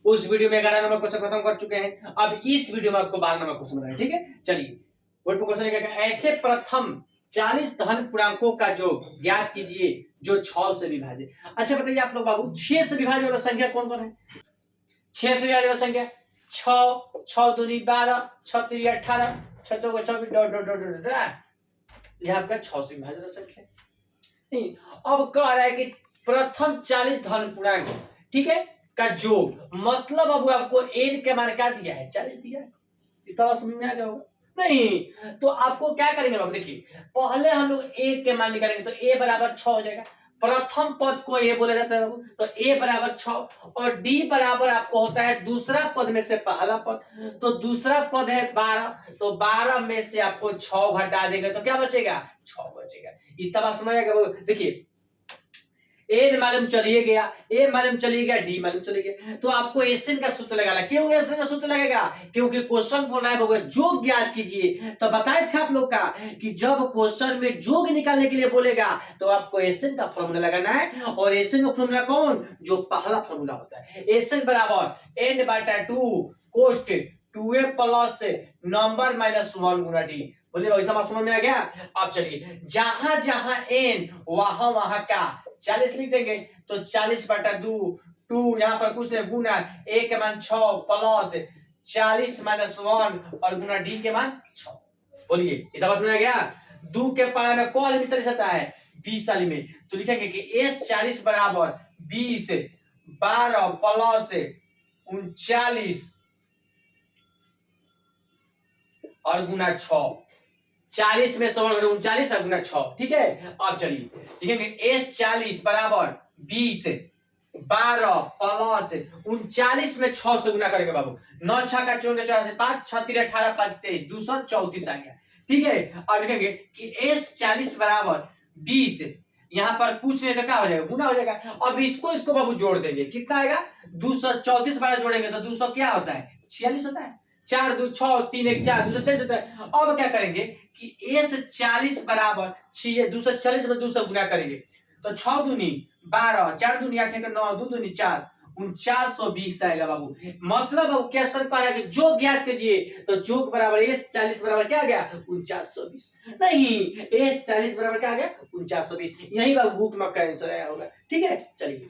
उस वीडियो में 11 number question खत्म कर चुके हैं। अब इस वीडियो में आपको 12 नंबर क्वेश्चन बनाना है, ठीक है। चलिए बोर्ड पर क्वेश्चन क्या है, ऐसे प्रथम 40 धन पूर्णांकों का योग ज्ञात कीजिए जो 6 से विभाजित। अच्छा बताइए आप लोग बाबू, 6 से विभाजित वाला संख्या कौन कौन है? 6 से विभाजित वाला संख्या 6, 6 दूनी 12, 6 तीन 18, 6 चौका 24 डॉट डॉट डॉट डॉट, यह आपका 6 से विभाजित वाला संख्या नहीं। अब कह रहा है कि प्रथम 40 धन पूर्णांक, ठीक है, का योग, मतलब अब आपको n के मान क्या दिया है, 40 दिया है। इतना समझ में आ गया होगा? नहीं तो आपको क्या करेंगे बाबू, देखिए पहले हम लोग a के मान निकालेंगे तो a बराबर 6 हो जाएगा। प्रथम पद को a बोला जाता है बाबू, तो a बराबर 6 और d बराबर आपको होता है दूसरा पद में से पहला पद, तो दूसरा पद है 12, तो 12 में से आपको 6 घटा देंगे तो क्या बचेगा, 6 बचेगा। इतना बात समझ आएगा बाबू। देखिए ए मालूम चलिए गया, ए मालूम चलिए गया, डी मालूम चलिए गया, तो आपको एसएन का सूत्र लगाना। क्यों एसएन का सूत्र लगेगा? क्योंकि क्वेश्चन बोल रहा है बाबू योग ज्ञात कीजिए। तो बताए थे आप लोग का कि जब क्वेश्चन में योग निकालने के लिए बोलेगा तो आपको एसएन का फॉर्मूला लगाना है, और एसएन का फॉर्मूला कौन, जो पहला फॉर्मूला होता है, एसएन बराबर एन बटा 2 कोष्ट 2a प्लस नंबर माइनस 1 गुना डी। बोलिए भाई इतना समझ में आ गया? अब चलिए जहां जहां एन वहां वहां का 40 लिख देंगे, तो 40 बटा 2 2 यहाँ पर कुछ नहीं, गुना a के मान 6 प्लस 40 माइनस 1 और गुना d के मान 6। बोलिए इतना समझ में आ गया? 2 के पावर में कौन में 40 आता है, 20 वाली में, तो लिखेंगे कि s 40 बराबर 20 12 प्लस 39 और गुना 6, 40 में 39 और गुना 6, ठीक है। अब चलिए लिखेंगे s 40 बराबर 20 12 प्लस 39 में 6 से गुना करेंगे बाबू, 9 6 का 14 84 5 6 3 18 5 23 234 आ गया, ठीक है। अब लिखेंगे कि s 40 बराबर 20, यहाँ पर कुछ नहीं तो क्या हो जाएगा, गुना हो जाएगा। अब इसको बाबू जोड़ देंगे, कितना आएगा, 234 बार जोड़ेंगे तो 200 क्या होता है, 46 होता है। 4 2 6 3 1 4 246 होता है। अब क्या करेंगे कि s 40 बराबर 6 240 में 200 गुना करेंगे तो 6 दूनी 12 4 दूनी 8 9 2 दूनी 4 4920 आएगा बाबू। मतलब अब क्वेश्चन कह रहा है कि जो ज्ञात कीजिए, तो जोग बराबर s 40 बराबर क्या आ गया, 4920। नहीं s 40 बराबर क्या आ गया, 4920। यही बाबू बुक में आपका आंसर आया होगा, ठीक है। चलिए